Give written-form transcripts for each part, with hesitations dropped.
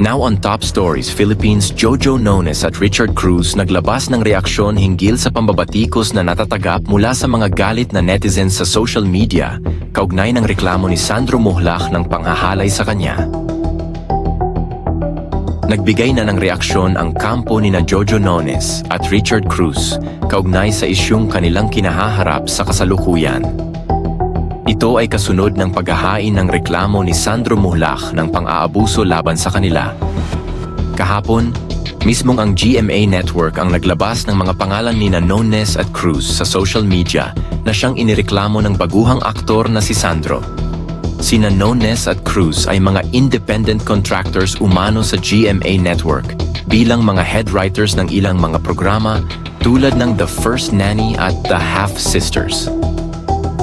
Now on Top Stories Philippines, Jojo Nones at Richard Cruz naglabas ng reaksyon hinggil sa pambabatikos na natatagap mula sa mga galit na netizens sa social media kaugnay ng reklamo ni Sandro Muhlach ng panghahalay sa kanya. Nagbigay na ng reaksyon ang kampo ni Jojo Nones at Richard Cruz kaugnay sa isyung kanilang kinahaharap sa kasalukuyan. Ito ay kasunod ng paghahain ng reklamo ni Sandro Muhlach ng pang-aabuso laban sa kanila. Kahapon, mismong ang GMA Network ang naglabas ng mga pangalan ni Nones at Cruz sa social media na siyang inireklamo ng baguhang aktor na si Sandro. Sina Nones at Cruz ay mga independent contractors umano sa GMA Network bilang mga head writers ng ilang mga programa tulad ng The First Nanny at The Half Sisters.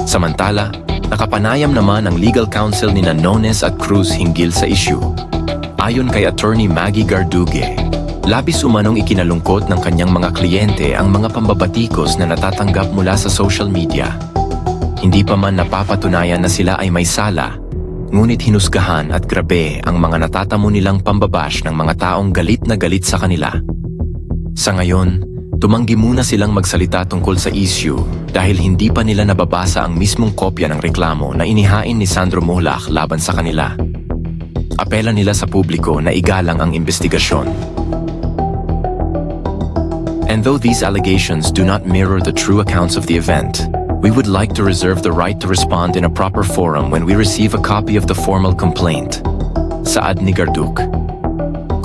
Samantala, nakapanayam naman ang legal counsel ni Nones at Cruz hinggil sa issue. Ayon kay Attorney Maggie Gardugue, labis umanong ikinalungkot ng kanyang mga kliyente ang mga pambabatikos na natatanggap mula sa social media. Hindi pa man napapatunayan na sila ay may sala, ngunit hinusgahan at grabe ang mga natatamo nilang pambabash ng mga taong galit na galit sa kanila. Sa ngayon, tumanggi muna silang magsalita tungkol sa issue dahil hindi pa nila nababasa ang mismong kopya ng reklamo na inihain ni Sandro Muhlach laban sa kanila. Apela nila sa publiko na igalang ang investigasyon. And though these allegations do not mirror the true accounts of the event, we would like to reserve the right to respond in a proper forum when we receive a copy of the formal complaint. Saad ni Gardugue.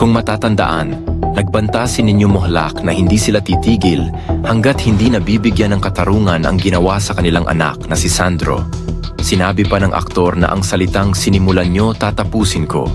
Kung matatandaan, nagbanta si Ninyo Muhlach na hindi sila titigil hanggat hindi nabibigyan ng katarungan ang ginawa sa kanilang anak na si Sandro. Sinabi pa ng aktor na ang salitang "sinimulan nyo, tatapusin ko"